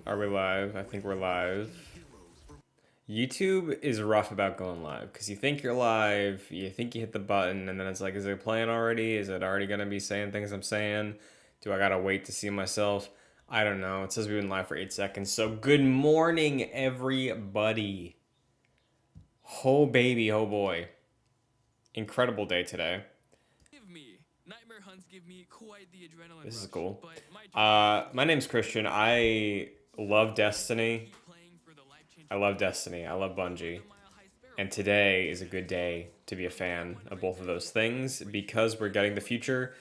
Are we live? I think we're live. YouTube is rough about going live because you think you're live, you think you hit the button, and then it's like, is it playing already? Is it already gonna be saying things I'm saying? Do I gotta wait to see myself? I don't know. It says we've been live for 8 seconds. So good morning, everybody. Oh baby, oh boy. Incredible day today. This is cool. My name's Christian. I love Destiny. I love Destiny. I love Bungie. And today is a good day to be a fan of both of those things because we're getting the future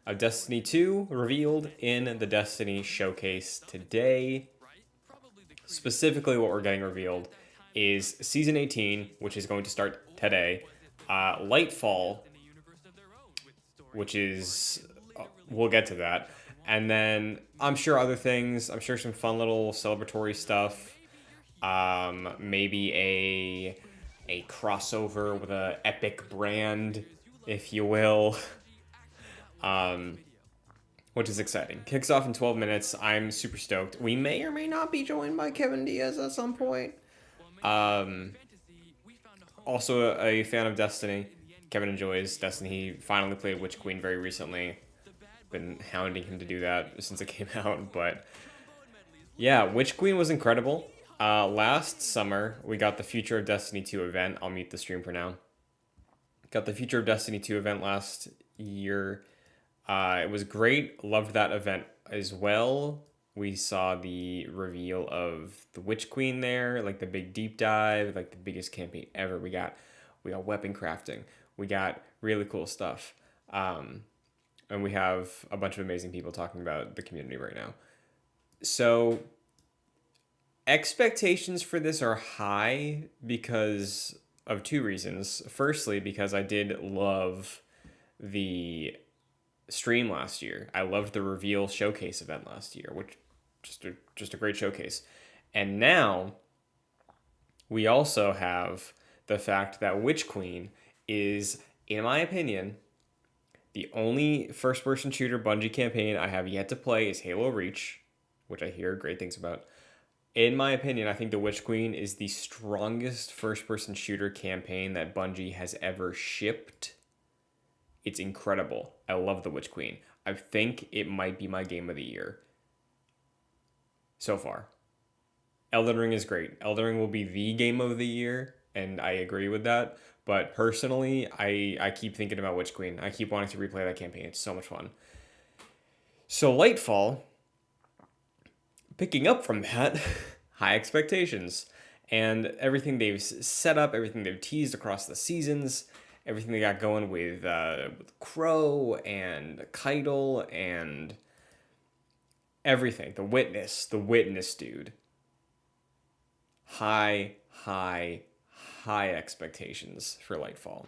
of Destiny 2 revealed in the Destiny showcase today. Specifically, what we're getting revealed is Season 18, which is going to start today, Lightfall, which is, we'll get to that, and then I'm sure other things, I'm sure some fun little celebratory stuff, maybe a crossover with a epic brand, if you will, which is exciting. Kicks off in 12 minutes. I'm super stoked. We may or may not be joined by Kevin Diaz at some point. Also a fan of Destiny. Kevin enjoys Destiny. He finally played Witch Queen very recently. Been hounding him to do that since it came out, but yeah, Witch Queen was incredible. Last summer, we got the Future of Destiny 2 event. I'll mute the stream for now. Got the Future of Destiny 2 event last year. It was great. Loved that event as well. We saw the reveal of the Witch Queen there, like the big deep dive, like the biggest campaign ever. We got weapon crafting. We got really cool stuff. And we have a bunch of amazing people talking about the community right now. So expectations for this are high because of two reasons. Firstly, because I did love the stream last year. I loved the reveal showcase event last year, which just a great showcase. And now we also have the fact that Witch Queen is, in my opinion, the only first-person shooter Bungie campaign I have yet to play is Halo Reach, which I hear great things about. In my opinion, I think the Witch Queen is the strongest first-person shooter campaign that Bungie has ever shipped. It's incredible. I love the Witch Queen. I think it might be my game of the year so far. Elden Ring is great. Elden Ring will be the game of the year, and I agree with that. But personally, I keep thinking about Witch Queen. I keep wanting to replay that campaign. It's so much fun. So Lightfall, picking up from that, high expectations. And everything they've set up, everything they've teased across the seasons, everything they got going with Crow and Keitel and everything. The Witness, dude. High expectations for Lightfall.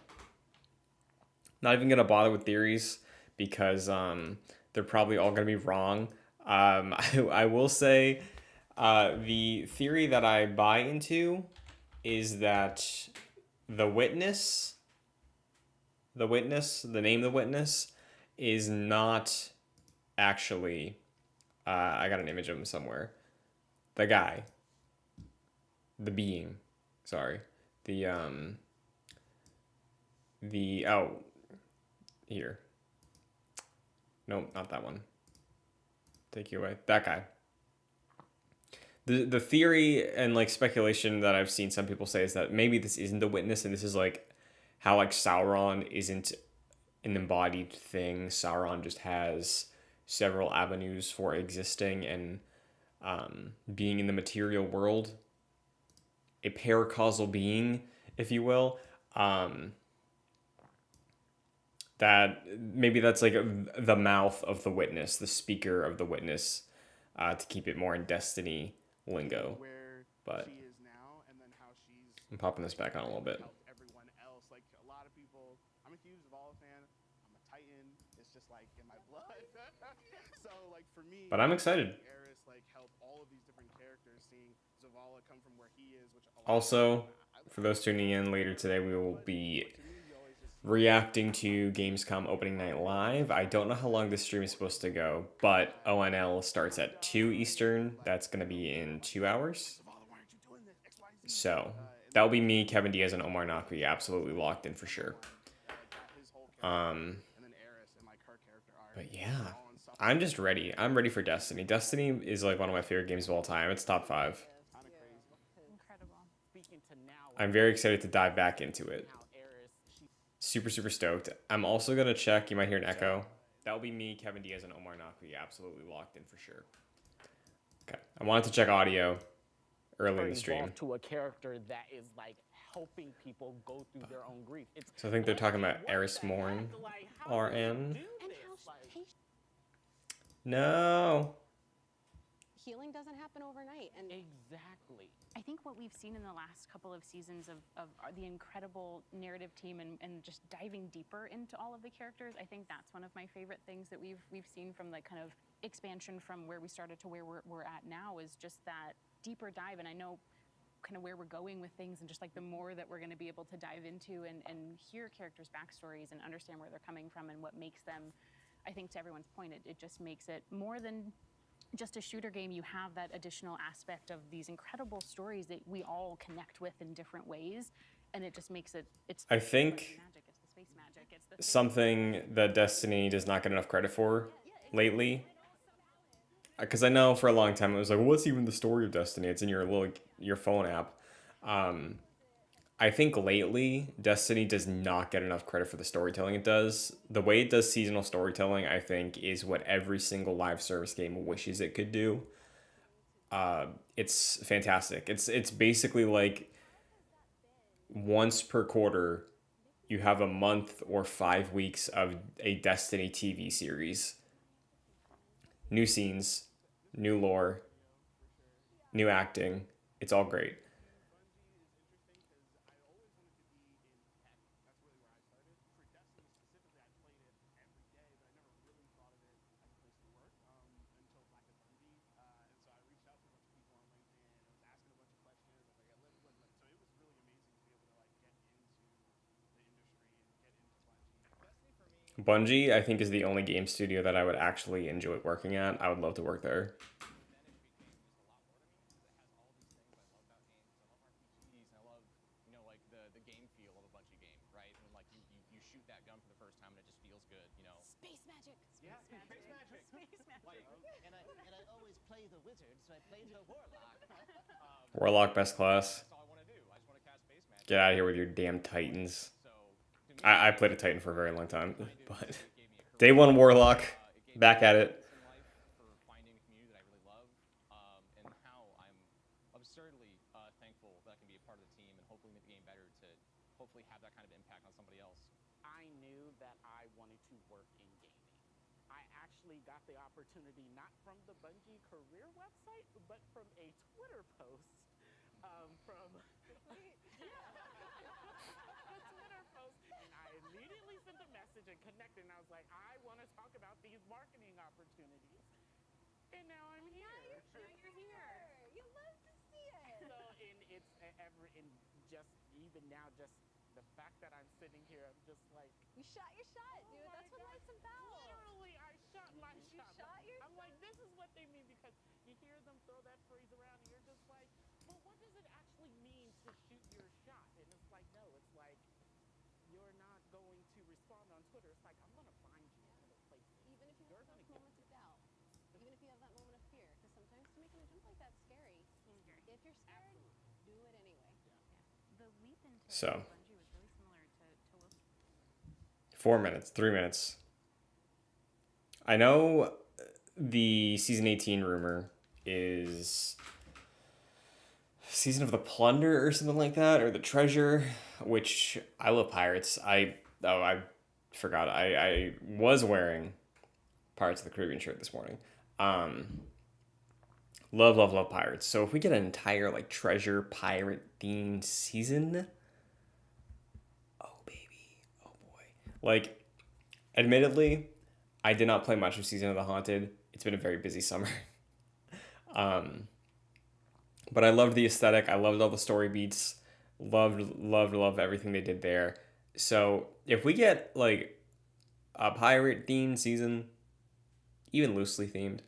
Not even gonna bother with theories because they're probably all gonna be wrong. I will say the theory that I buy into is that the Witness, the name The Witness, is not actually. I got an image of him somewhere. The guy. The being. Sorry. Oh, here. Nope, not that one. Take you away. That guy. The theory and like speculation that I've seen some people say is that maybe this isn't the Witness and this is like how like Sauron isn't an embodied thing. Sauron just has several avenues for existing and being in the material world. A paracausal being, if you will. That maybe that's like the mouth of the Witness, the speaker of the Witness, to keep it more in Destiny lingo. But I'm popping this back on a little bit. But I'm excited. Also, for those tuning in later today, we will be reacting to Gamescom opening night live. I don't know how long this stream is supposed to go, but ONL starts at 2 Eastern. That's going to be in 2 hours. So that'll be me, Kevin Diaz, and Omar Nakwi absolutely locked in for sure. Um, but yeah, I'm just ready. I'm ready for Destiny. Destiny is like one of my favorite games of all time. It's top 5. Incredible. I'm very excited to dive back into it. Super, super stoked. I'm also going to check. You might hear an echo. That'll be me, Kevin Diaz, and Omar Nakwi absolutely locked in for sure. Okay. I wanted to check audio early in the stream. To a character that is like helping people go through their own grief. So I think they're talking about Eris Morn RN. No. Healing doesn't happen overnight. And exactly. I think what we've seen in the last couple of seasons of the incredible narrative team and just diving deeper into all of the characters, I think that's one of my favorite things that we've seen from the kind of expansion from where we started to where we're at now, is just that deeper dive. And I know kind of where we're going with things, and just like the more that we're going to be able to dive into and hear characters' backstories and understand where they're coming from and what makes them, I think to everyone's point, it just makes it more than just a shooter game. You have that additional aspect of these incredible stories that we all connect with in different ways, and it just makes it, I think magic, it's the space magic, it's the something that Destiny does not get enough credit for lately, because I know for a long time it was like, what's even the story of Destiny? It's in your phone app. I think lately Destiny does not get enough credit for the storytelling it does. The way it does seasonal storytelling, I think, is what every single live service game wishes it could do. It's fantastic. It's basically like once per quarter, you have a month or 5 weeks of a Destiny TV series. New scenes, new lore, new acting. It's all great. Bungie, I think, is the only game studio that I would actually enjoy working at. I would love to work there. The game feel of a Bungie game, right? When like you shoot that gun for the first time and it just feels good, you know. space magic. Space magic. space magic. Like, and I always play the wizard, so I played the warlock. Warlock, best class. That's all I want to do. I just want to cast space magic. Get out of here with your damn Titans. So I played a Titan for a very long time, but day one Warlock, back at it. for finding a community that I really love, and how I'm absurdly thankful that I can be a part of the team and hopefully make the game better to hopefully have that kind of impact on somebody else. I knew that I wanted to work in gaming. I actually got the opportunity not from the Bungie career website, but from a Twitter post from a Twitter post, and I immediately sent a message and connected, and I was like, I want to talk about these marketing opportunities. And now I'm here. Now you're here. You love to see it. So, and it's just even now, just the fact that I'm sitting here, I'm just like, You shot your shot, dude. oh That's what God. life's about. Literally, I shot my You shot. shot your I'm like, this is what they mean, because you hear them throw that phrase around, and you're just like, well, what does it actually mean to shoot your shot? And it's like, no, it's like, you're not going to respond on Twitter. It's like, I'm going to find you in other places. Even if you have those moments of doubt, even if you have that moment of fear, because sometimes making a jump like that's scary. If you're scared, do it anyway. The leap into So. Bungie was really similar to Will's. 4 minutes, 3 minutes. I know the season 18 rumor is Season of the Plunder or something like that, or the Treasure, which I love pirates. I forgot. I was wearing Pirates of the Caribbean shirt this morning. Love pirates. So if we get an entire like treasure pirate themed season, oh baby, oh boy. Like, admittedly, I did not play much of Season of the Haunted. It's been a very busy summer. But I loved the aesthetic. I loved all the story beats. Loved everything they did there. So if we get like a pirate themed season, even loosely themed,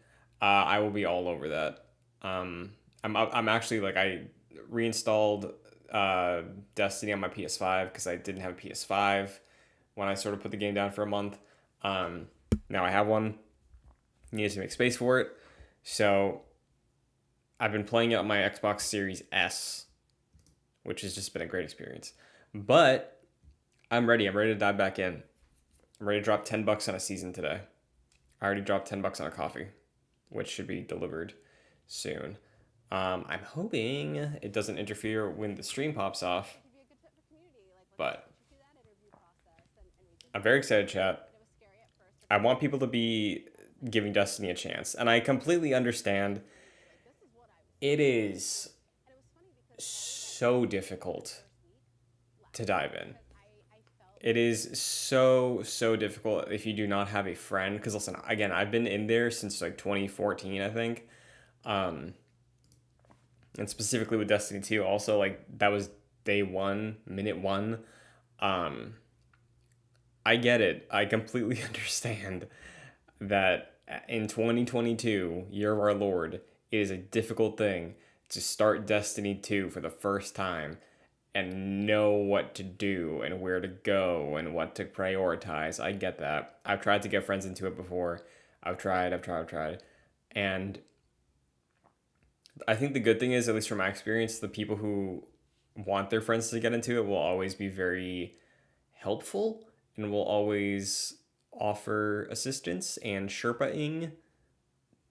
I will be all over that. I'm actually like I reinstalled Destiny on my PS5 because I didn't have a PS5 when I sort of put the game down for a month. Now I have one. Needed to make space for it, so I've been playing it on my Xbox Series S, which has just been a great experience. But I'm ready. I'm ready to dive back in. I'm ready to drop $10 on a season today. I already dropped $10 on a coffee, which should be delivered soon. I'm hoping it doesn't interfere when the stream pops off, Give you a good tip for community. Like, let's but get you through that interview process. And we did I'm very excited, chat. it was scary at first. I want people to be giving Destiny a chance, and I completely understand Like, this is what I was. it is And it was funny because so difficult to dive in. I felt It is so difficult if you do not have a friend. Because listen, again, I've been in there since like 2014, I think, and specifically with Destiny 2. Also, like that was day one, minute one. I get it. I completely understand that in 2022, year of our Lord, it is a difficult thing to start Destiny 2 for the first time and know what to do and where to go and what to prioritize. I get that. I've tried to get friends into it before. I've tried. And I think the good thing is, at least from my experience, the people who want their friends to get into it will always be very helpful and will always offer assistance and Sherpa-ing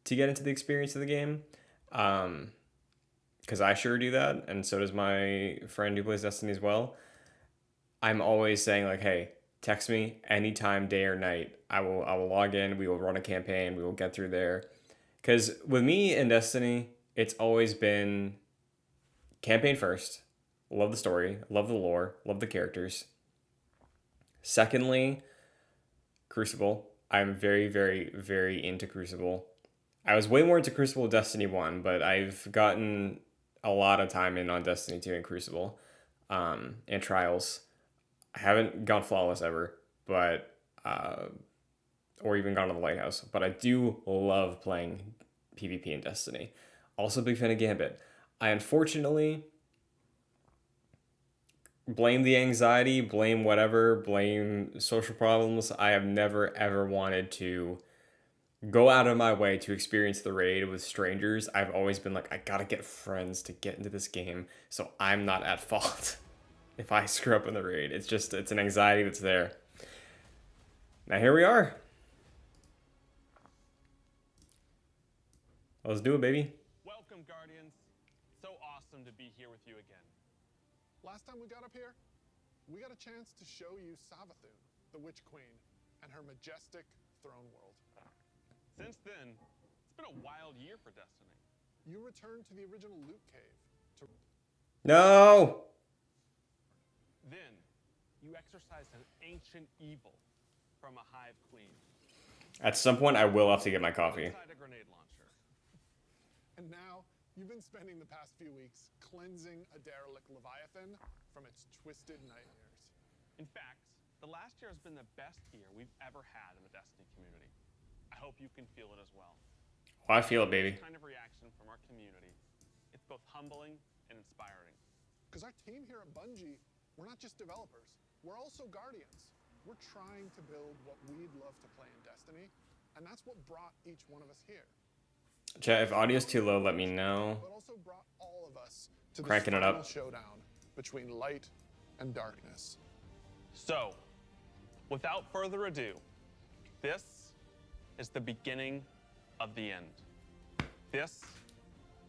to get into the experience of the game. Because I sure do that, and so does my friend who plays Destiny as well. I'm always saying like, hey, text me anytime, day or night. I will log in. We will run a campaign. We will get through there. Because with me in Destiny, it's always been campaign first. Love the story. Love the lore. Love the characters. Secondly, Crucible. I'm very into Crucible. I was way more into Crucible with Destiny 1, but I've gotten a lot of time in on Destiny 2 and Crucible, and Trials. I haven't gone flawless ever, but or even gone to the Lighthouse, but I do love playing PvP in Destiny. Also a big fan of Gambit. I unfortunately blame the anxiety, blame whatever, blame social problems. I have never ever wanted to go out of my way to experience the raid with strangers. I've always been like, I gotta get friends to get into this game, so I'm not at fault if I screw up in the raid. It's an anxiety that's there. Now here we are. Let's do it, baby. Welcome, Guardians. So awesome to be here with you again. Last time we got up here, we got a chance to show you Savathun, the Witch Queen, and her majestic throne world. Since then, it's been a wild year for Destiny. You returned to the original loot cave to No! Then, you exorcised an ancient evil from a hive queen. At some point, I will have to get my coffee. Inside a grenade launcher. and now you've been spending the past few weeks cleansing a derelict Leviathan from its twisted nightmares. In fact, the last year has been the best year we've ever had in the Destiny community. I hope you can feel it as well. Oh, I feel it, baby. This kind of reaction from our community, it's both humbling and inspiring. Because our team here at Bungie, we're not just developers, we're also guardians. We're trying to build what we'd love to play in Destiny, and that's what brought each one of us here. Chat, if audio's too low, let me know. But also brought all of us to Cranking this it final up. showdown between light and darkness. So, without further ado, this is the beginning of the end. This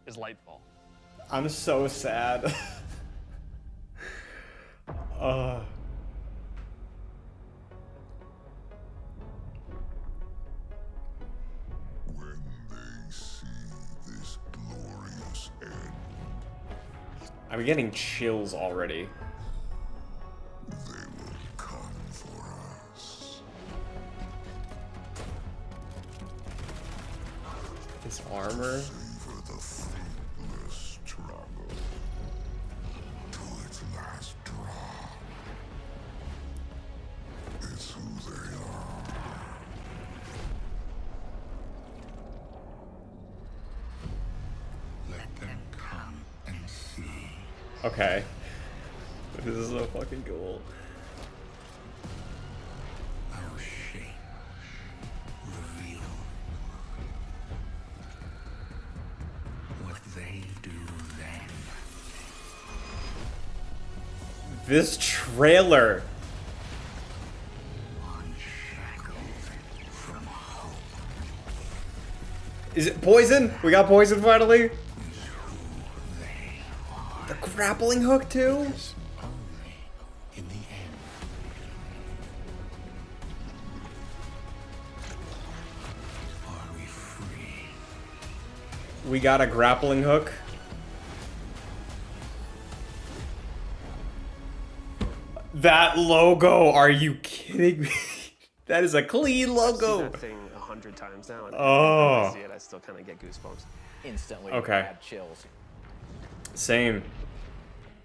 is Lightfall. I'm so sad. When they see this glorious end, I'm getting chills already. they will come for us. His armor. Savor the fruitless struggle to its last drop. Okay. This is so fucking cool. Our shape reveal what they do then. This trailer. Unshackled from hope Is it poison? We got poison finally? is who they are. The grappling hook too? Only in the end. Are we free? We got a grappling hook. That logo, are you kidding me? That is a clean I've seen logo. that thing 100 times now, and Oh. when I see it, I still kind of get goosebumps. Instantly Okay. had chills. Same.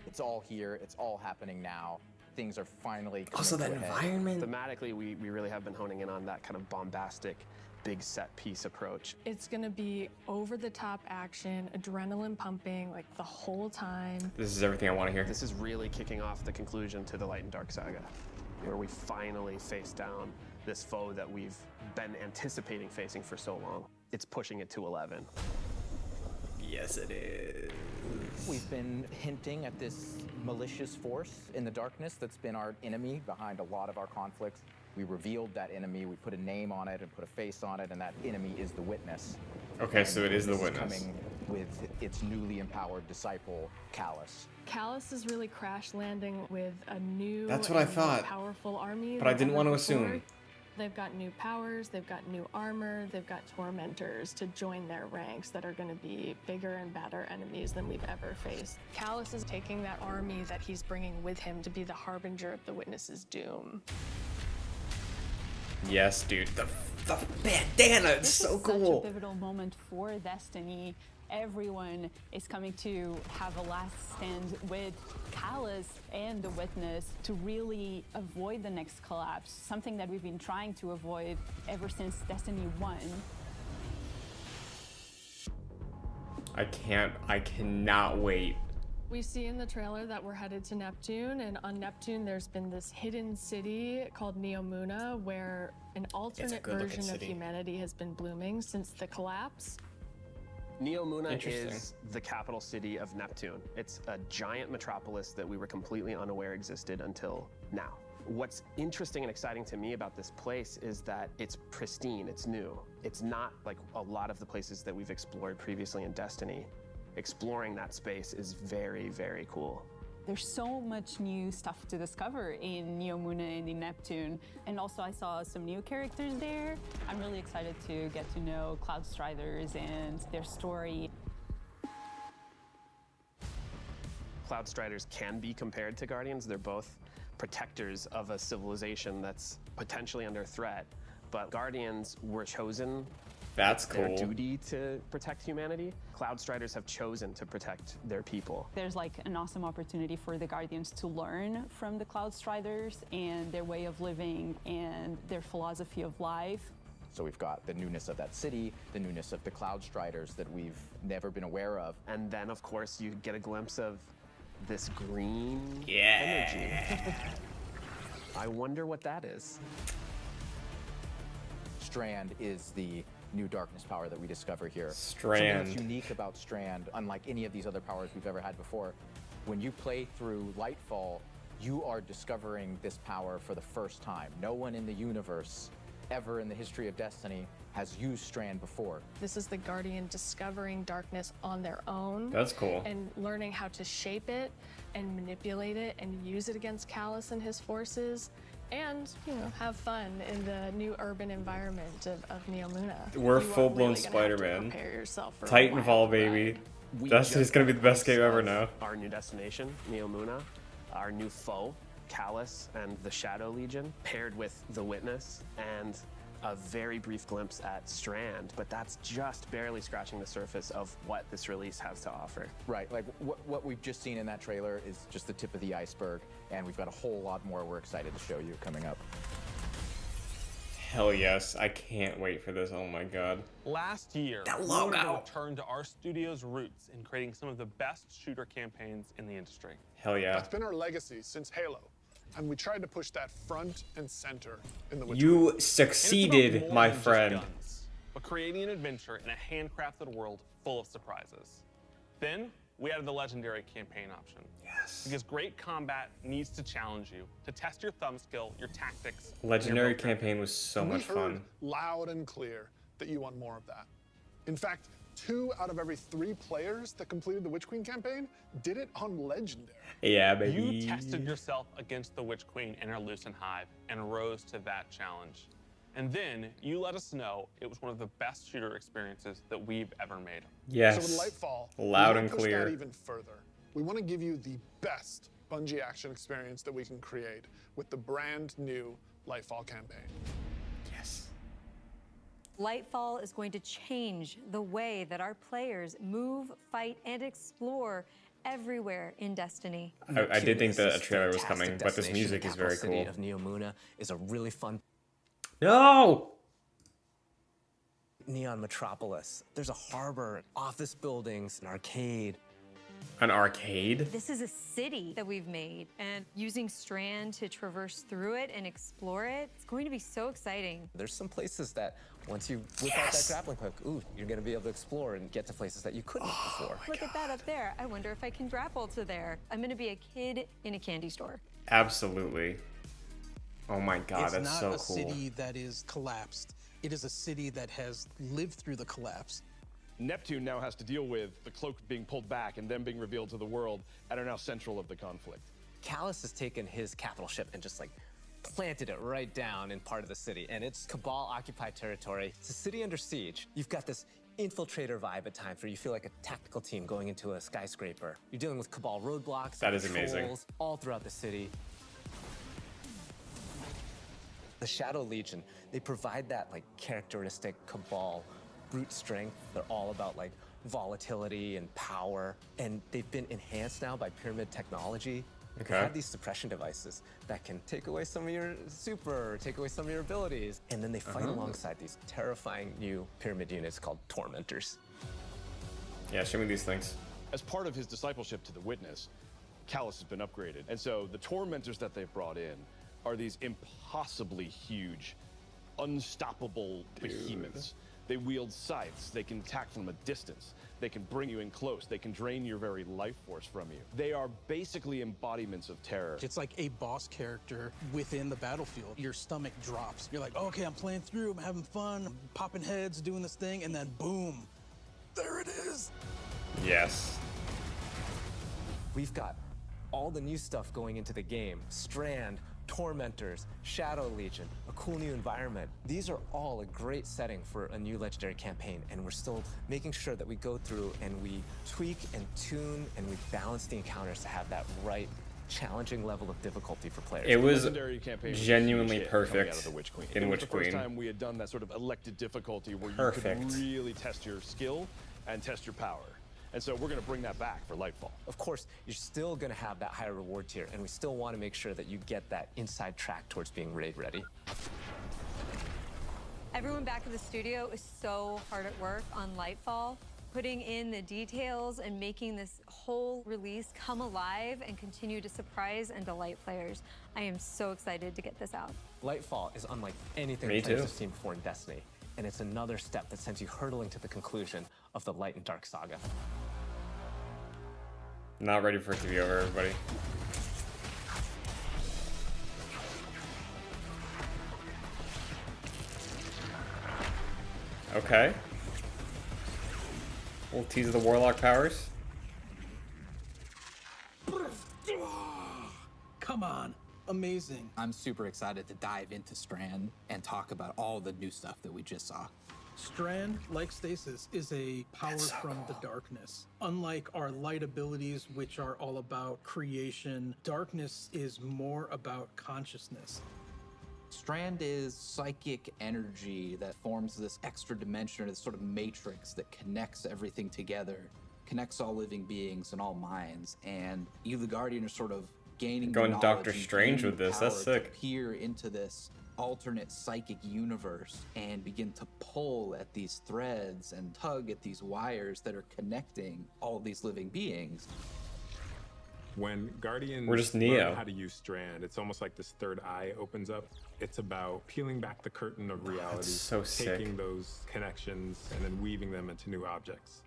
It's all here. It's all happening now. Things are finally coming Also, that to a head. environment. Thematically, we really have been honing in on that kind of bombastic, big set piece approach. It's gonna be over-the-top action, adrenaline pumping, like the whole time. This is everything I want to hear. This is really kicking off the conclusion to the Light and Dark saga, where we finally face down this foe that we've been anticipating facing for so long. It's pushing it to 11. Yes, it is. We've been hinting at this malicious force in the darkness that's been our enemy behind a lot of our conflicts. We revealed that enemy, we put a name on it and put a face on it, and that enemy is the Witness. Okay, so it is the This Witness. coming with its newly empowered disciple, Callus. Callus is really crash landing with a new That's what I and more thought. powerful army. But I than didn't ever want to before. assume. They've got new powers, they've got new armor, they've got tormentors to join their ranks that are going to be bigger and badder enemies than we've ever faced. Callus is taking that army that he's bringing with him to be the harbinger of the Witness's doom. Yes, dude. The bandana, it's so cool. Such a pivotal moment for Destiny. Everyone is coming to have a last stand with Callus and the Witness to really avoid the next collapse, something that we've been trying to avoid ever since Destiny 1. I cannot wait. We see in the trailer that we're headed to Neptune, and on Neptune there's been this hidden city called Neomuna where an alternate good-looking version of city. humanity has been blooming since the collapse. Neomuna Interesting. is the capital city of Neptune. It's a giant metropolis that we were completely unaware existed until now. What's interesting and exciting to me about this place is that it's pristine, it's new. It's not like a lot of the places that we've explored previously in Destiny. Exploring that space is very, very cool. There's so much new stuff to discover in Neomuna and in Neptune. And also I saw some new characters there. I'm really excited to get to know Cloud Striders and their story. Cloud Striders can be compared to Guardians. They're both protectors of a civilization that's potentially under threat. But Guardians were chosen That's their cool. duty to protect humanity. Cloud Striders have chosen to protect their people. There's like an awesome opportunity for the Guardians to learn from the Cloud Striders and their way of living and their philosophy of life. So we've got the newness of that city, the newness of the Cloud Striders that we've never been aware of. And then, of course, you get a glimpse of this green Yeah. energy. I wonder what that is. Strand is the new darkness power that we discover here. Strand. Something that's unique about Strand, unlike any of these other powers we've ever had before, when you play through Lightfall, you are discovering this power for the first time. No one in the universe ever in the history of Destiny has used Strand before. This is the Guardian discovering darkness on their own. That's cool. And learning how to shape it and manipulate it and use it against Callus and his forces. And, have fun in the new urban environment of Neomuna. We're You are full-blown really gonna have to Spider-Man. prepare yourself for a Titanfall, wild baby. ride. We Destiny's just gonna be got the best a glimpse game ever of now. Our new destination, Neomuna, our new foe, Callus and the Shadow Legion, paired with the Witness, and a very brief glimpse at Strand, but that's just barely scratching the surface of what this release has to offer. Right, like what we've just seen in that trailer is just the tip of the iceberg, and we've got a whole lot more we're excited to show you coming up. Hell yes. I can't wait for this. Oh my god. Last year, That we logo. wanted to return to our studio's roots in creating some of the best shooter campaigns in the industry. Hell yeah. That's been our legacy since Halo, and we tried to push that front and center in the Witcher. You And it's succeeded, about more my than just friend. guns, but creating an adventure in a handcrafted world full of surprises. Then we added the legendary campaign option. Yes. Because great combat needs to challenge you, to test your thumb skill, your tactics. and your Legendary vocab. campaign was so And we much heard fun. loud and clear that you want more of that. In fact, 2 out of every 3 players that completed the Witch Queen campaign did it on Legendary. Yeah, baby. You tested yourself against the Witch Queen in her Lucent Hive and rose to that challenge. And then you let us know it was one of the best shooter experiences that we've ever made. Yes. So with Lightfall, Loud we and push clear. that even further. We want to give you the best Bungie action experience that we can create with the brand new Lightfall campaign. Yes. Lightfall is going to change the way that our players move, fight, and explore everywhere in Destiny. I did think that a trailer was coming, but this destination, music is very capital city cool. of Neomuna is a really fun No! neon metropolis. There's a harbor, office buildings, an arcade. An arcade? This is a city that we've made, and using Strand to traverse through it and explore it, it's going to be so exciting. There's some places that once you whip out that grappling hook, ooh, you're gonna be able to explore and get to places that you couldn't before. Look at that up there. I wonder if I can grapple to there. I'm going to be a kid in a candy store. Absolutely. Oh my god, It's that's not so a cool. city that is collapsed. It is a city that has lived through the collapse. Neptune now has to deal with the cloak being pulled back and them being revealed to the world and are now central of the conflict. Callus has taken his capital ship and just like planted it right down in part of the city, and it's Cabal occupied territory. It's a city under siege. You've got this infiltrator vibe at times where you feel like a tactical team going into a skyscraper. You're dealing with Cabal roadblocks, That is amazing. patrols all throughout the city. The Shadow Legion, they provide that like characteristic Cabal brute strength. They're all about like volatility and power, and they've been enhanced now by pyramid technology. Okay. They have these suppression devices that can take away some of your super, or take away some of your abilities, and then they fight alongside these terrifying new pyramid units called Tormentors. Yeah, show me these things. As part of his discipleship to the Witness, Callus has been upgraded. And so the Tormentors that they've brought in are these impossibly huge, unstoppable behemoths. They wield scythes. They can attack from a distance. They can bring you in close. They can drain your very life force from you. They are basically embodiments of terror. It's like a boss character within the battlefield. Your stomach drops. You're like, oh, okay, I'm playing through, I'm having fun, I'm popping heads, doing this thing, and then boom, there it is. Yes. We've got all the new stuff going into the game. Strand, Tormentors, Shadow Legion, a cool new environment. These are all a great setting for a new Legendary campaign, and we're still making sure that we go through and we tweak and tune and we balance the encounters to have that right challenging level of difficulty for players. It was Legendary campaign was a genuinely huge hit coming perfect out of the Witch Queen. in It was Witch the first Queen. time we had done that sort of elected difficulty where Perfect. you could really test your skill and test your power. And so we're going to bring that back for Lightfall. Of course, you're still going to have that higher reward tier, and we still want to make sure that you get that inside track towards being raid ready. Everyone back at the studio is so hard at work on Lightfall, putting in the details and making this whole release come alive and continue to surprise and delight players. I am so excited to get this out. Lightfall is unlike anything Me players too. have seen before in Destiny, and it's another step that sends you hurtling to the conclusion of the Light and Dark saga. Not ready for it to be over, everybody. Okay. Little tease of the Warlock powers. Come on, amazing. I'm super excited to dive into Strand and talk about all the new stuff that we just saw. Strand, like Stasis, is a power from the darkness. Unlike our light abilities, which are all about creation, darkness is more about consciousness. Strand is psychic energy that forms this extra dimension, or this sort of matrix that connects everything together, connects all living beings and all minds. And you, the Guardian, are sort of gaining Going the Doctor knowledge and Strange gaining with this, the that's power to sick. peer into this alternate psychic universe and begin to pull at these threads and tug at these wires that are connecting all these living beings. When Guardians We're just Neo. learn how to use Strand, it's almost like this third eye opens up. It's about peeling back the curtain of reality, so sick. taking those connections and then weaving them into new objects.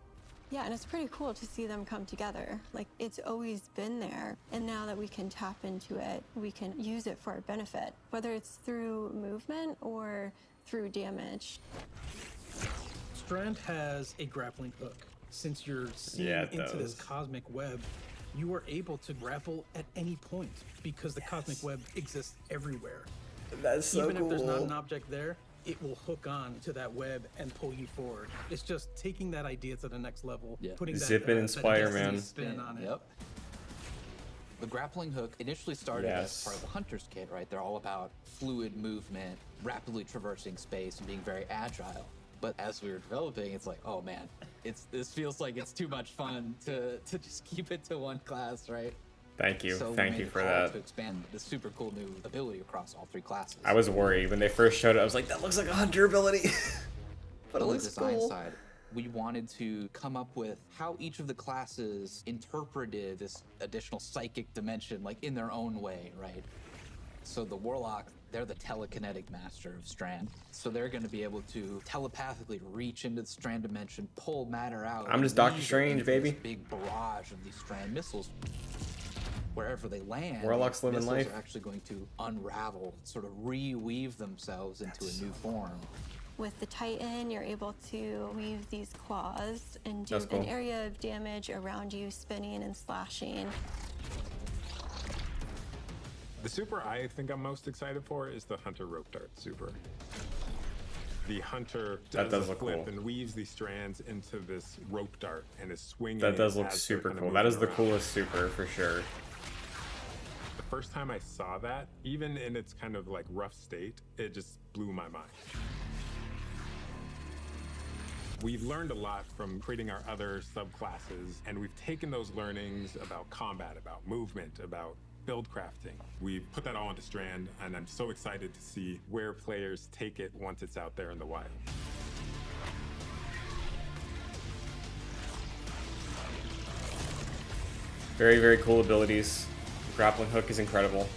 Yeah, and it's pretty cool to see them come together. Like, it's always been there, and now that we can tap into it, we can use it for our benefit, whether it's through movement or through damage. Strand has a grappling hook. Since you're seeing Yeah, it into this does. cosmic web, you are able to grapple at any point because the cosmic web exists everywhere. That's so Even if there's not cool. an object there, it will hook on to that web and pull you forward. It's just taking that idea to the next level, putting Zip that, and inspire, that Destiny man. spin on it. Yep. The grappling hook initially started Yes. as part of the hunter's kit, right? They're all about fluid movement, rapidly traversing space, and being very agile. But as we were developing, it's like, oh man, this feels like it's too much fun to just keep it to one class, right? Thank you. So we Thank made you a for call that. to expand the super cool new ability across all 3 classes. I was worried when they first showed it. I was like, that looks like a hunter ability. But it On the looks design cool. side, we wanted to come up with how each of the classes interpreted this additional psychic dimension, like in their own way, right? So the Warlock, they're the telekinetic master of Strand. So they're going to be able to telepathically reach into the Strand dimension, pull matter out. I'm and just Doctor weave it Strange, into this baby. Big barrage of these Strand missiles. Wherever they land, Warlocks these living missiles life. are actually going to unravel, sort of reweave themselves into a new form. With the Titan, you're able to weave these claws and do That's cool. an area of damage around you, spinning and slashing. The super I think I'm most excited for is the Hunter Rope Dart super. The Hunter That does does a look flip cool. and weaves these strands into this rope dart and is swinging. That does it look as they're super kinda cool. That is moving the around. coolest super for sure. The first time I saw that, even in its kind of like rough state, it just blew my mind. We've learned a lot from creating our other subclasses, and we've taken those learnings about combat, about movement, about build crafting. We've put that all into Strand, and I'm so excited to see where players take it once it's out there in the wild. Very, very cool abilities. Grappling hook is incredible.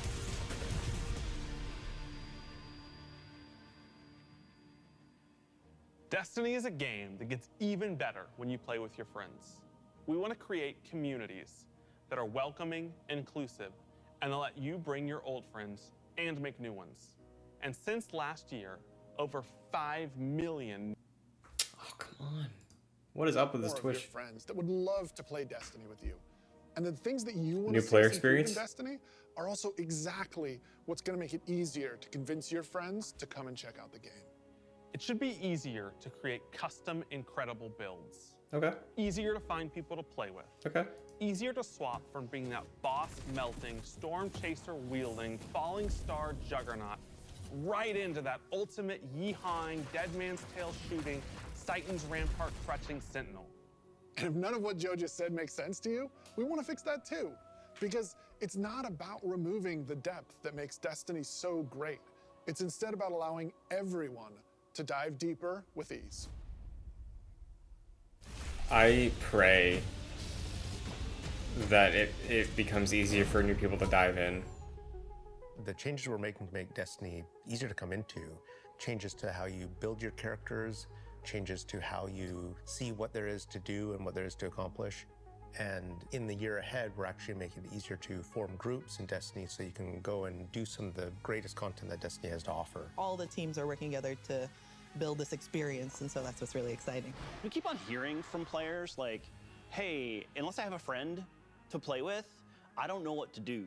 Destiny is a game that gets even better when you play with your friends. We want to create communities that are welcoming, inclusive, and that let you bring your old friends and make new ones. And since last year, over 5 million. Oh, come on. What is up with this More of your Twitch? friends that would love to play Destiny with you. And the things that you want New to player see improve in experience? Destiny are also exactly what's going to make it easier to convince your friends to come and check out the game. It should be easier to create custom, incredible builds. Okay. Easier to find people to play with. Okay. Easier to swap from being that boss melting, storm chaser wielding, falling star juggernaut right into that ultimate yeehawing, dead man's tail shooting, Titan's rampart crutching sentinel. And if none of what Joe just said makes sense to you, we want to fix that too. Because it's not about removing the depth that makes Destiny so great. It's instead about allowing everyone to dive deeper with ease. I pray that it becomes easier for new people to dive in. The changes we're making to make Destiny easier to come into, changes to how you build your characters, changes to how you see what there is to do and what there is to accomplish. And in the year ahead, we're actually making it easier to form groups in Destiny so you can go and do some of the greatest content that Destiny has to offer. All the teams are working together to build this experience, and so that's what's really exciting. We keep on hearing from players like, hey, unless I have a friend to play with, I don't know what to do.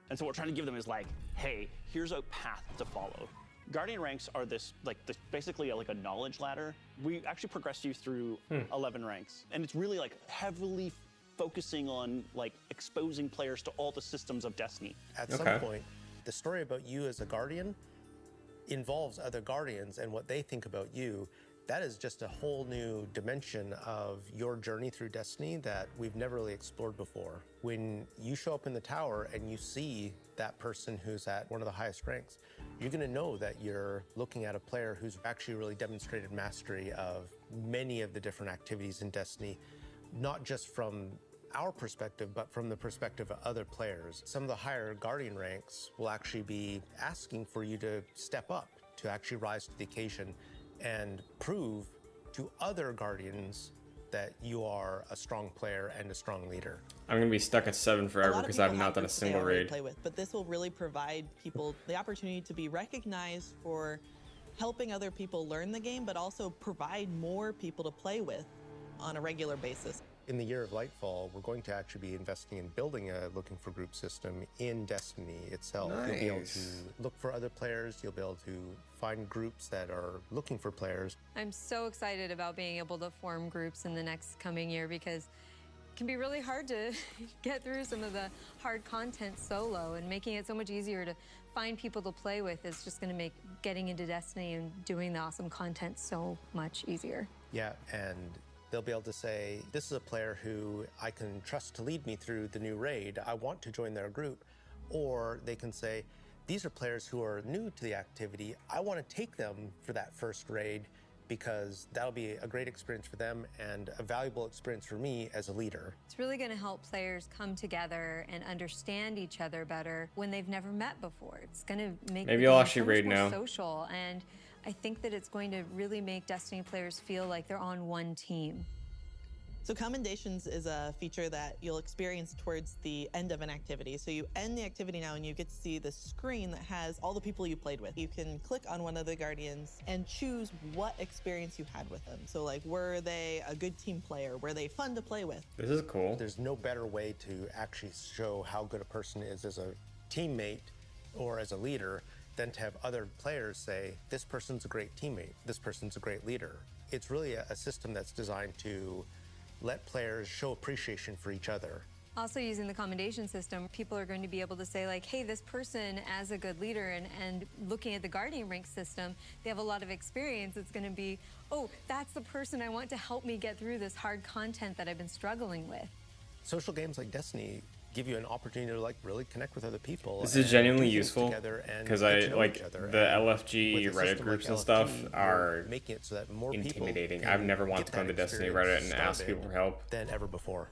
And so what we're trying to give them is like, hey, here's a path to follow. Guardian ranks are basically like a knowledge ladder. We actually progress you through 11 ranks. And it's really like heavily focusing on like exposing players to all the systems of Destiny. At some point, the story about you as a Guardian involves other Guardians and what they think about you. That is just a whole new dimension of your journey through Destiny that we've never really explored before. When you show up in the tower and you see that person who's at one of the highest ranks, you're going to know that you're looking at a player who's actually really demonstrated mastery of many of the different activities in Destiny, not just from our perspective, but from the perspective of other players. Some of the higher Guardian ranks will actually be asking for you to step up, to actually rise to the occasion and prove to other Guardians that you are a strong player and a strong leader. I'm going to be stuck at 7 forever because I've not done a single raid. Play with, but this will really provide people the opportunity to be recognized for helping other people learn the game, but also provide more people to play with on a regular basis. In the year of Lightfall, we're going to actually be investing in building a looking for group system in Destiny itself. Nice. You'll be able to look for other players, you'll be able to find groups that are looking for players. I'm so excited about being able to form groups in the next coming year because it can be really hard to get through some of the hard content solo, and making it so much easier to find people to play with is just going to make getting into Destiny and doing the awesome content so much easier. Yeah, and they'll be able to say, this is a player who I can trust to lead me through the new raid. I want to join their group. Or they can say, these are players who are new to the activity. I want to take them for that first raid because that'll be a great experience for them and a valuable experience for me as a leader. It's really going to help players come together and understand each other better when they've never met before. It's going to make Maybe the I'll game actually so much raid more now. social, and I think that it's going to really make Destiny players feel like they're on one team. So commendations is a feature that you'll experience towards the end of an activity. So you end the activity now and you get to see the screen that has all the people you played with. You can click on one of the Guardians and choose what experience you had with them. So like, were they a good team player? Were they fun to play with? This is cool. There's no better way to actually show how good a person is as a teammate or as a leader than to have other players say, this person's a great teammate, this person's a great leader. It's really a system that's designed to let players show appreciation for each other. Also, using the commendation system, people are going to be able to say like, hey, this person as a good leader, and looking at the Guardian rank system, they have a lot of experience. It's going to be, oh, that's the person I want to help me get through this hard content that I've been struggling with. Social games like Destiny give you an opportunity to like really connect with other people. This is genuinely do things useful together and because get I to know like each other. the And LFG with a Reddit system groups like and stuff LFG, are you're making it so that more intimidating. people I've never can wanted get to go into that Destiny experience Reddit and ask people for help than ever before.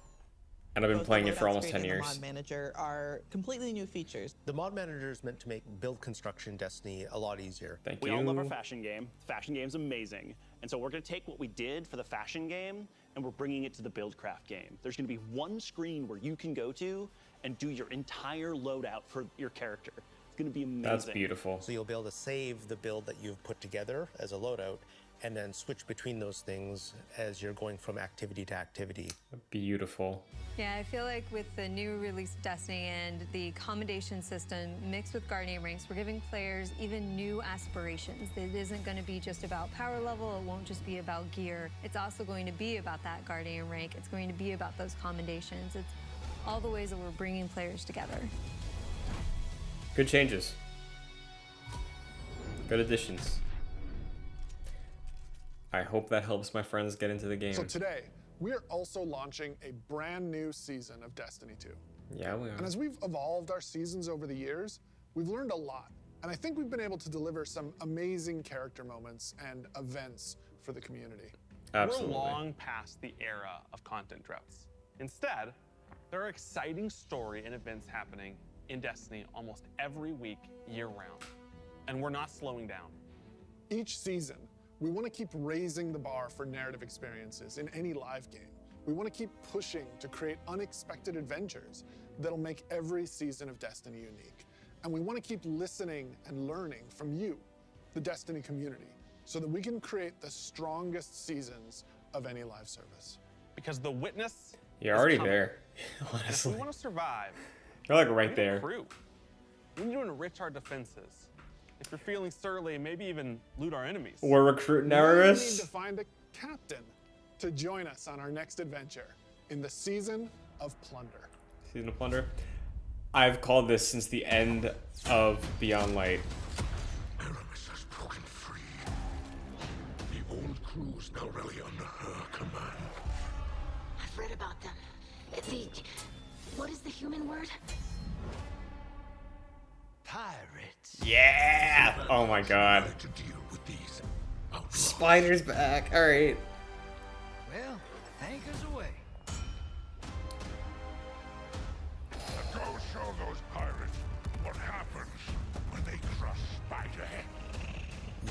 And I've been Both playing the it for loadout almost screen 10 and the years. Mod Manager are completely new features. The mod manager is meant to make build construction in Destiny a lot easier. Thank We all love our fashion game. Fashion game's amazing. And so we're going to take what we did for the fashion game and we're bringing it to the Buildcraft game. There's going to be one screen where you can go to and do your entire loadout for your character. It's going to be amazing. That's beautiful. So you'll be able to save the build that you've put together as a loadout and then switch between those things as you're going from activity to activity. Beautiful. Yeah, I feel like with the new release of Destiny and the commendation system mixed with Guardian ranks, we're giving players even new aspirations. It isn't going to be just about power level. It won't just be about gear. It's also going to be about that Guardian rank. It's going to be about those commendations. It's all the ways that we're bringing players together. Good changes. Good additions. I hope that helps my friends get into the game. So today, we are also launching a brand new season of Destiny 2. Yeah, we are. And as we've evolved our seasons over the years, we've learned a lot. And I think we've been able to deliver some amazing character moments and events for the community. Absolutely. We're long past the era of content droughts. Instead, there are exciting story and events happening in Destiny almost every week, year-round. And we're not slowing down. Each season, we want to keep raising the bar for narrative experiences in any live game. We want to keep pushing to create unexpected adventures that'll make every season of Destiny unique. And we want to keep listening and learning from you, the Destiny community, so that we can create the strongest seasons of any live service. Because the witness You're is already coming. there, And if honestly. we want to survive, You're like we right need a there. crew. We need to enrich our defenses. If you're feeling surly, maybe even loot our enemies. We're recruiting We need nervous. to find a captain to join us on our next adventure in the Season of Plunder. Season of Plunder. I've called this since the end of Beyond Light. Aramis has broken free. The old crews now rally under her command. I've read about them. What is the human word? pirates. Yeah! Oh my god. To deal with these Spider's back. All right. Well, anchors away. Go show those pirates what happens when they crush Spiderhead.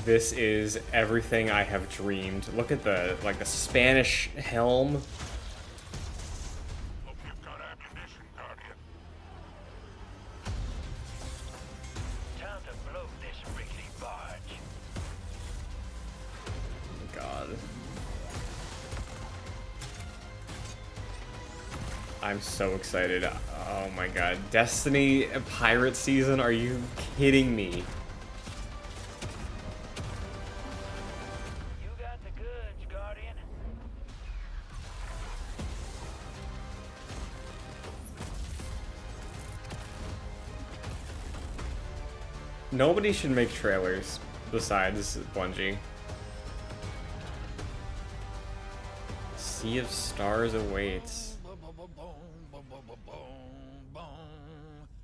This is everything I have dreamed. Look at the Spanish helm. Hope you've got ammunition, Guardian. Time to blow this rickety barge. God. I'm so excited. Oh my god. Destiny Pirate Season? Are you kidding me? You got the goods, Guardian. Nobody should make trailers besides Bungie. Sea of Stars awaits.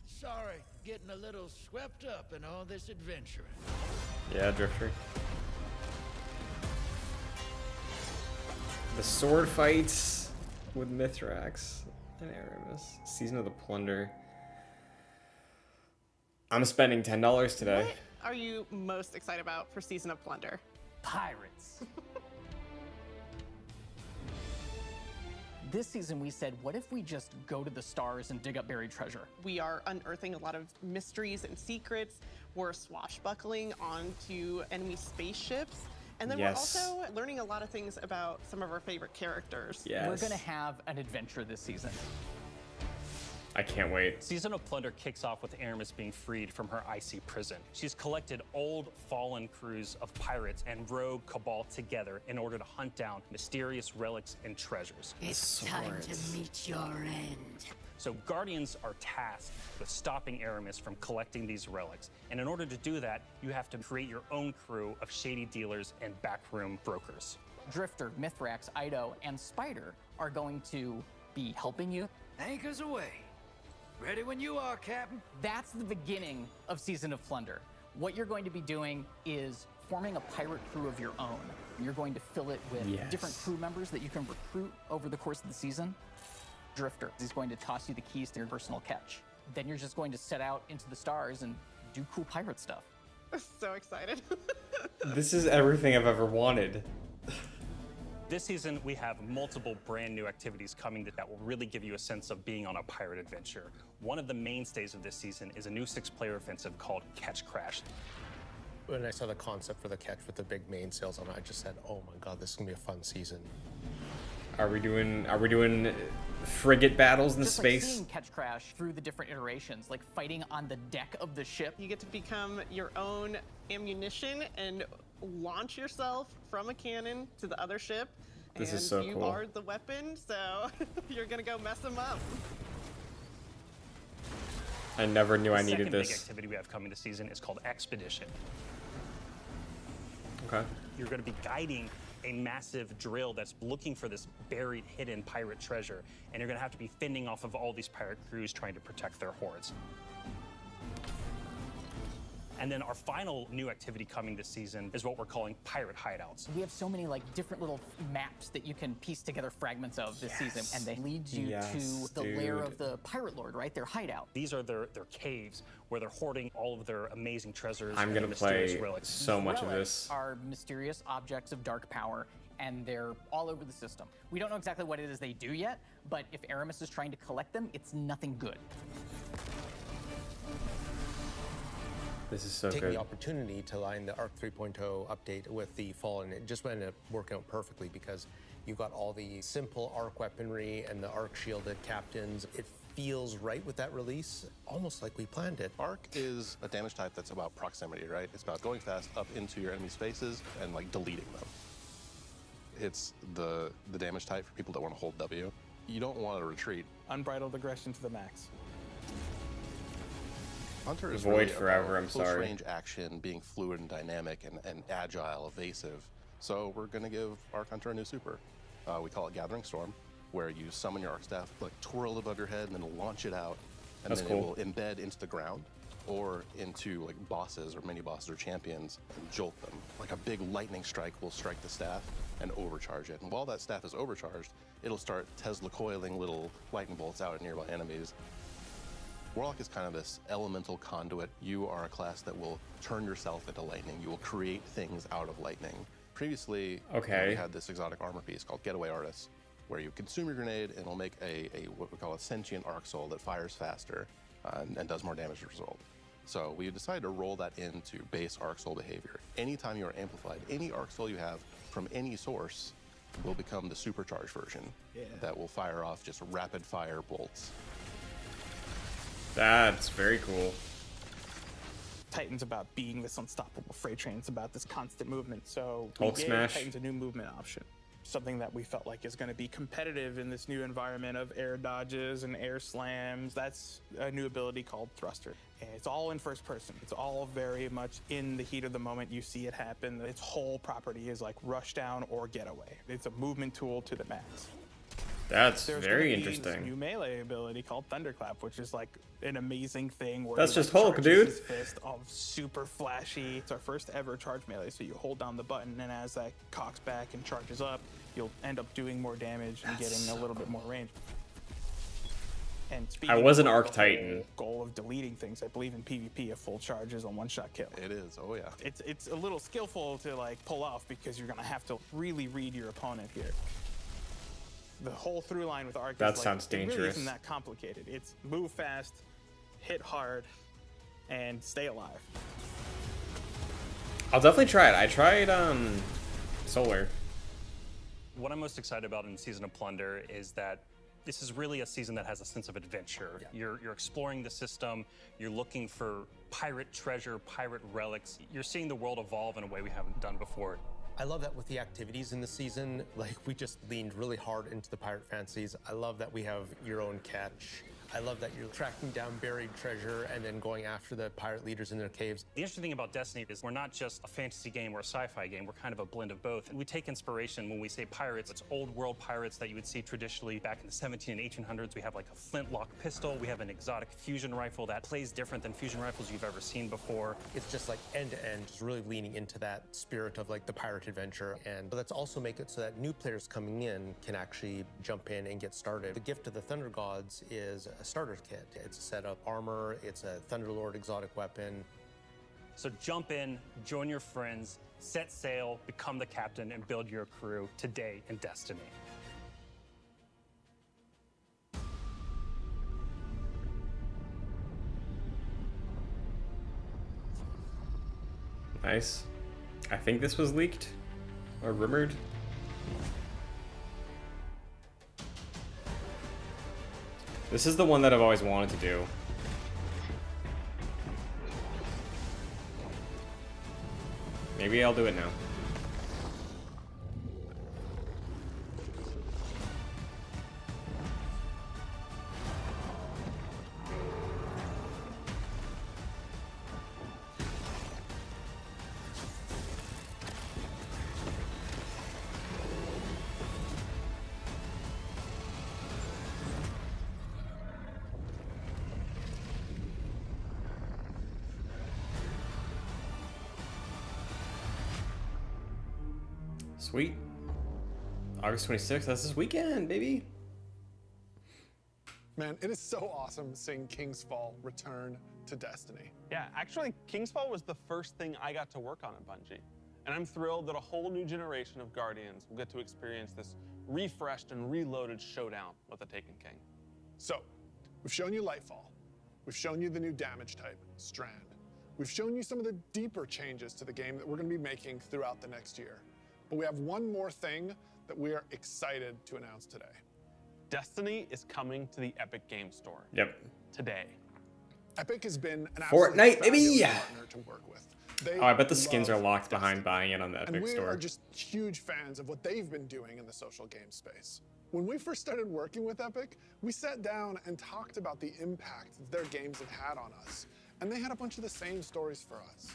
Sorry, getting a little swept up in all this adventuring. Yeah, Drifter. The sword fights with Mithrax and Aramis. Season of the Plunder. I'm spending $10 today. What are you most excited about for Season of Plunder? Pirates. This season we said, what if we just go to the stars and dig up buried treasure? We are unearthing a lot of mysteries and secrets. We're swashbuckling onto enemy spaceships. And then Yes. we're also learning a lot of things about some of our favorite characters. Yes. We're gonna have an adventure this season. I can't wait. Season of Plunder kicks off with Aramis being freed from her icy prison. She's collected old, fallen crews of pirates and rogue cabal together in order to hunt down mysterious relics and treasures. It's time to meet your end. So Guardians are tasked with stopping Aramis from collecting these relics. And in order to do that, you have to create your own crew of shady dealers and backroom brokers. Drifter, Mithrax, Ido, and Spider are going to be helping you. Anchors away. Ready when you are, Captain. That's the beginning of Season of Plunder. What you're going to be doing is forming a pirate crew of your own. You're going to fill it with different crew members that you can recruit over the course of the season. Drifter is going to toss you the keys to your personal catch. Then you're just going to set out into the stars and do cool pirate stuff. So excited. This is everything I've ever wanted. This season, we have multiple brand new activities coming that will really give you a sense of being on a pirate adventure. One of the mainstays of this season is a new 6-player offensive called Catch Crash. When I saw the concept for the catch with the big mainsails on it, I just said, "Oh my god, this is gonna be a fun season." Are we doing frigate battles in Just space? like seeing Catch Crash through the different iterations, like fighting on the deck of the ship. You get to become your own ammunition and launch yourself from a cannon to the other ship. This and is so you cool. are the weapon, so you're gonna go mess them up. I never knew I The needed second big this. activity we have coming this season is called Expedition. Okay. You're going to be guiding a massive drill that's looking for this buried, hidden pirate treasure, and you're going to have to be fending off of all these pirate crews trying to protect their hoards. And then our final new activity coming this season is what we're calling pirate hideouts. We have so many like different little maps that you can piece together fragments of this season, and they lead you to the lair of the pirate lord, right? Their hideout. These are their caves where they're hoarding all of their amazing treasures. I'm and gonna mysterious play relics. so much of Relics this. are mysterious objects of dark power, and they're all over the system. We don't know exactly what it is they do yet, but if Aramis is trying to collect them, it's nothing good. This is so Taking good. the opportunity to line the Arc 3.0 update with the Fall, and it just ended up working out perfectly because you got all the simple Arc weaponry and the Arc shielded captains. It feels right with that release, almost like we planned it. Arc is a damage type that's about proximity, right? It's about going fast up into your enemy spaces and like deleting them. It's the damage type for people that want to hold W. You don't want to retreat. Unbridled aggression to the max. Hunter is Void really forever, about I'm sorry. close-range action, being fluid and dynamic and agile, evasive. So we're going to give Arc Hunter a new super. We call it Gathering Storm, where you summon your Arc Staff, like twirl it above your head, and then launch it out, and That's then cool. it will embed into the ground. or into like bosses or mini bosses or champions and jolt them. Like a big lightning strike will strike the staff and overcharge it. And while that staff is overcharged, it'll start Tesla coiling little lightning bolts out at nearby enemies. Warlock is kind of this elemental conduit. You are a class that will turn yourself into lightning. You will create things out of lightning. Previously, we had this exotic armor piece called Getaway Artist, where you consume your grenade and it'll make a what we call a sentient arc soul that fires faster and does more damage as a result. So we decided to roll that into base arc soul behavior. Anytime you are amplified, any arc soul you have from any source will become the supercharged version that will fire off just rapid fire bolts. That's very cool. Titan's about being this unstoppable freight train. It's about this constant movement. So Hulk we gave smash. Titans a new movement option. Something that we felt like is going to be competitive in this new environment of air dodges and air slams. That's a new ability called Thruster. And it's all in first person. It's all very much in the heat of the moment. You see it happen. Its whole property is like rush down or getaway. It's a movement tool to the max. That's There's very gonna be this interesting. new melee ability called Thunderclap, which is like an amazing thing. Where That's he, just like, Hulk, charges dude. his fist of super flashy. It's our first ever charge melee, so you hold down the button, and as that cocks back and charges up, you'll end up doing more damage and getting a little bit more range. And I was an of Arc the Titan. whole goal of deleting things, I believe in PvP, a full charge is a one-shot kill. It is, oh yeah. It's a little skillful to like pull off because you're gonna have to really read your opponent here. The whole through line with Arc That is like, sounds it really dangerous. isn't that complicated. It's move fast, hit hard, and stay alive. I'll definitely try it. I tried Solar. What I'm most excited about in Season of Plunder is that this is really a season that has a sense of adventure. You're exploring the system, you're looking for pirate treasure, pirate relics. You're seeing the world evolve in a way we haven't done before. I love that with the activities in the season, like we just leaned really hard into the pirate fancies. I love that we have your own catch. I love that you're tracking down buried treasure and then going after the pirate leaders in their caves. The interesting thing about Destiny is we're not just a fantasy game or a sci-fi game, we're kind of a blend of both. And we take inspiration when we say pirates, it's old world pirates that you would see traditionally back in the 17 and 1800s. We have like a flintlock pistol, we have an exotic fusion rifle that plays different than fusion rifles you've ever seen before. It's just like end to end, just really leaning into that spirit of like the pirate adventure. And let's also make it so that new players coming in can actually jump in and get started. The gift of the Thunder Gods is a starter kit. It's a set of armor, it's a Thunderlord exotic weapon. So jump in, join your friends, set sail, become the captain, and build your crew today in Destiny. Nice. I think this was leaked or rumored. This is the one that I've always wanted to do. Maybe I'll do it now. Sweet. August 26th, that's this weekend, baby. Man, it is so awesome seeing King's Fall return to Destiny. Yeah, actually, King's Fall was the first thing I got to work on at Bungie. And I'm thrilled that a whole new generation of Guardians will get to experience this refreshed and reloaded showdown with the Taken King. So, we've shown you Lightfall. We've shown you the new damage type, Strand. We've shown you some of the deeper changes to the game that we're going to be making throughout the next year. But we have one more thing that we are excited to announce today. Destiny is coming to the Epic Game Store. Yep. Today. Epic has been an Fortnite, baby! fabulous partner to work with. They Oh, I bet the skins are love locked behind buying it on the and Epic we Store. are just huge fans of what they've been doing in the social game space. When we first started working with Epic, we sat down and talked about the impact that their games have had on us. And they had a bunch of the same stories for us.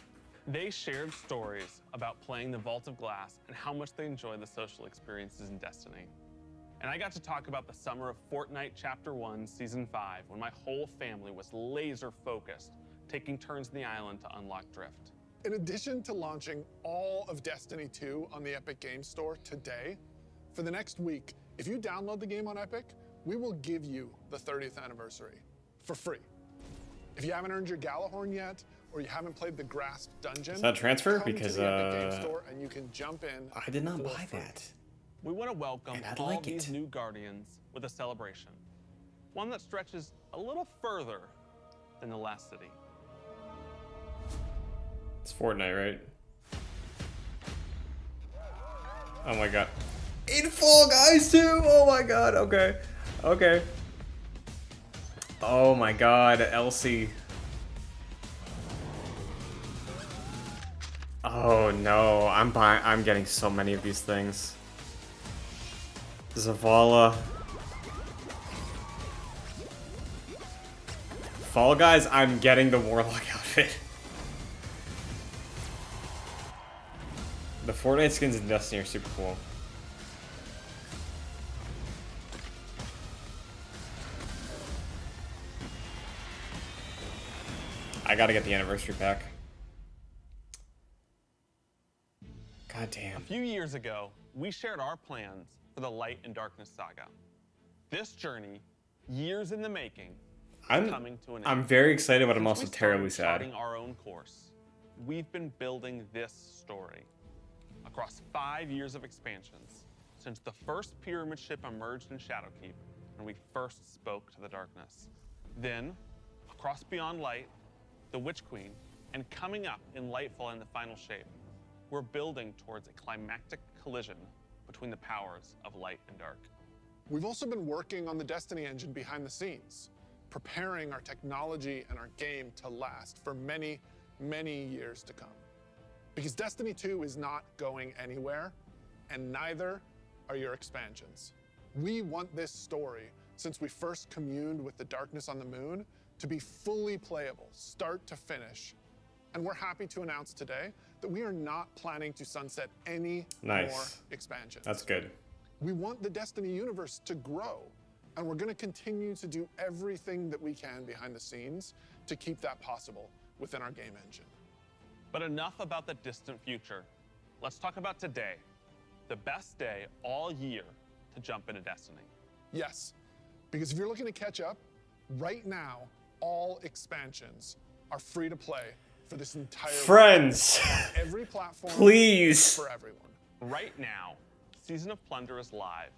They shared stories about playing the Vault of Glass and how much they enjoy the social experiences in Destiny. And I got to talk about the summer of Fortnite Chapter 1, Season 5, when my whole family was laser focused taking turns in the island to unlock drift. In addition to launching all of Destiny 2 on the Epic Games Store today, for the next week, if you download the game on Epic, we will give you the 30th anniversary for free. If you haven't earned your Galahorn yet, or you haven't played the Grasp Dungeon, Is that a transfer? come Because to the Epic Games Store and you can jump in. I did not for buy free. that. We want to welcome And I'd all like these it. new Guardians with a celebration. One that stretches a little further than the last city. It's Fortnite, right? Oh my god. In Fall Guys too! Oh my god, okay. Okay. Oh my god, Elsie. Oh no, I'm getting so many of these things. Zavala. Fall Guys, I'm getting the Warlock outfit. The Fortnite skins in Destiny are super cool. I gotta get the anniversary pack. God damn. A few years ago, we shared our plans for the Light and Darkness saga. This journey, years in the making, is coming to an end. I'm very excited, but I'm Since also we terribly started sad. charting our own course, we've been building this story across 5 years of expansions since the first pyramid ship emerged in Shadowkeep when we first spoke to the darkness. Then, across Beyond Light, the Witch Queen, and coming up in Lightfall in the final shape, we're building towards a climactic collision between the powers of light and dark. We've also been working on the Destiny engine behind the scenes, preparing our technology and our game to last for many, many years to come. Because Destiny 2 is not going anywhere, and neither are your expansions. We want this story, since we first communed with the darkness on the moon, to be fully playable, start to finish. And we're happy to announce today that we are not planning to sunset any more expansions. That's good. We want the Destiny universe to grow, and we're going to continue to do everything that we can behind the scenes to keep that possible within our game engine. But enough about the distant future. Let's talk about today, the best day all year to jump into Destiny. Yes, because if you're looking to catch up, right now, all expansions are free to play for this entire Friends, week. On every platform, please. for everyone. Right now, Season of Plunder is live,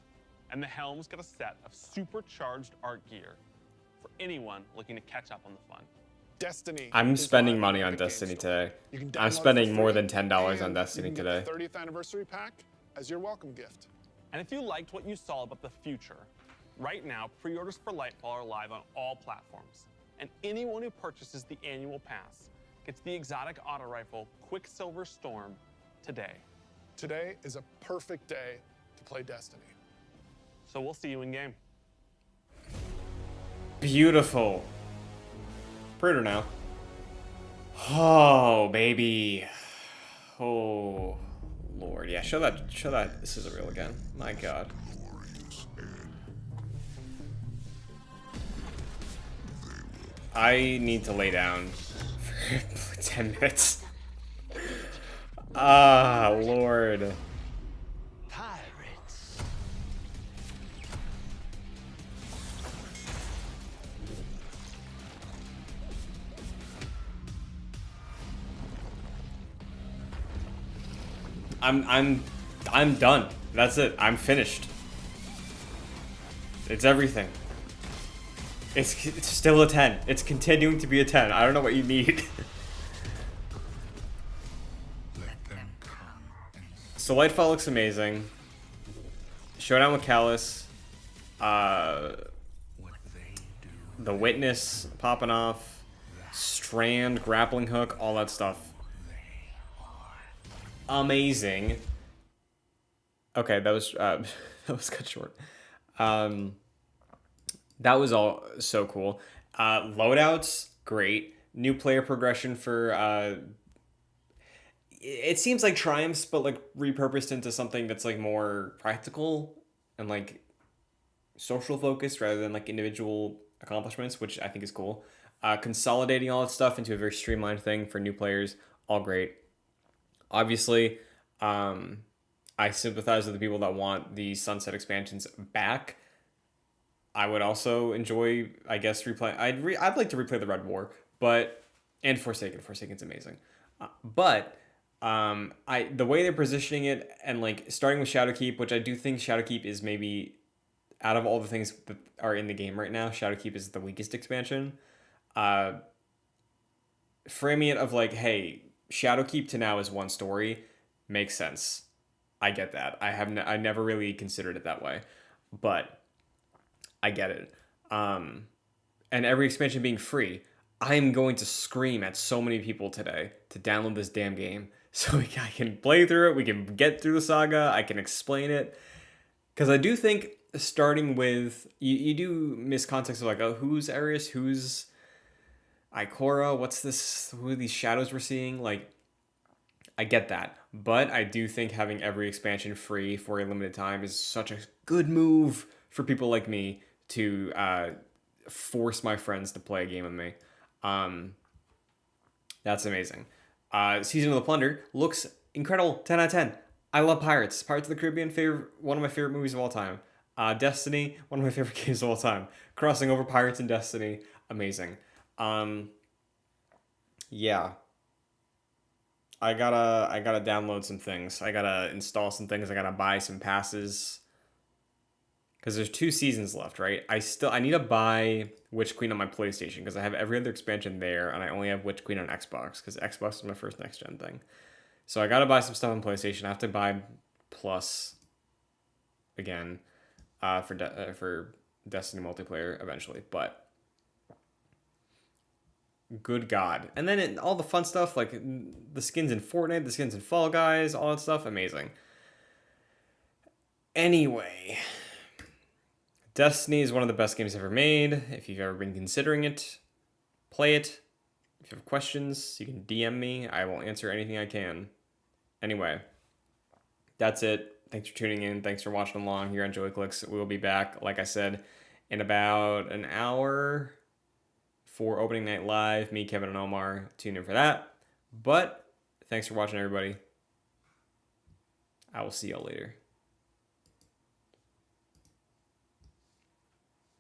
and the Helm's got a set of supercharged art gear for anyone looking to catch up on the fun. Destiny. I'm is spending live money on on Epic Destiny Games Store. today. You can download I'm it for spending more free, than $10 on and Destiny you can today. get the 30th anniversary pack as your welcome gift. And if you liked what you saw about the future, right now, pre-orders for Lightfall are live on all platforms. And anyone who purchases the annual pass gets the exotic auto rifle Quicksilver Storm today. Today is a perfect day to play Destiny. So we'll see you in game. Beautiful. Pre-order now. Oh, baby. Oh, Lord. Yeah, show that this is a real again. My God. I need to lay down for 10 minutes. Ah, Lord. Pirates. I'm done. That's it. I'm finished. It's everything. It's still a 10. It's continuing to be a 10. I don't know what you need. So Lightfall looks amazing. Showdown with Callus. The Witness popping off. Strand, grappling hook, all that stuff. Amazing. Okay, that was that was cut short. That was all so cool. Loadouts, great. New player progression for it seems like Triumphs, but like repurposed into something that's like more practical and like social focused rather than like individual accomplishments, which I think is cool. consolidating all that stuff into a very streamlined thing for new players, all great. Obviously, I sympathize with the people that want the Sunset expansions back. I would also enjoy, I guess, replay. I'd like to replay the Red War, and Forsaken. Forsaken's amazing, but the way they're positioning it and like starting with Shadowkeep, which I do think Shadowkeep is maybe out of all the things that are in the game right now, Shadowkeep is the weakest expansion. Framing it of like, hey, Shadowkeep to now is one story makes sense. I get that. I never really considered it that way, but I get it. And every expansion being free, I am going to scream at so many people today to download this damn game so I can play through it. We can get through the saga. I can explain it. Because I do think starting with, you do miss context of like, oh, who's Arius? Who's Ikora? What's this? Who are these shadows we're seeing? Like, I get that. But I do think having every expansion free for a limited time is such a good move for people like me to force my friends to play a game with me. That's amazing. Season of the Plunder looks incredible. 10 out of 10. I love Pirates. Pirates of the Caribbean, one of my favorite movies of all time. Destiny, one of my favorite games of all time. Crossing over Pirates and Destiny, amazing. Yeah. I gotta download some things. I gotta install some things. I gotta buy some passes. Because there's 2 seasons left, right? I need to buy Witch Queen on my PlayStation because I have every other expansion there, and I only have Witch Queen on Xbox because Xbox is my first next gen thing. So I gotta buy some stuff on PlayStation. I have to buy Plus again for Destiny multiplayer eventually, but good God. And then all the fun stuff like the skins in Fortnite, the skins in Fall Guys, all that stuff, amazing. Anyway, Destiny is one of the best games ever made. If you've ever been considering it, play it. If you have questions, you can DM me. I will answer anything I can. Anyway, that's it. Thanks for tuning in. Thanks for watching along here on Joey Clicks. We will be back, like I said, in about an hour for opening night live. Me, Kevin, and Omar. Tune in for that. But thanks for watching, everybody. I will see y'all later.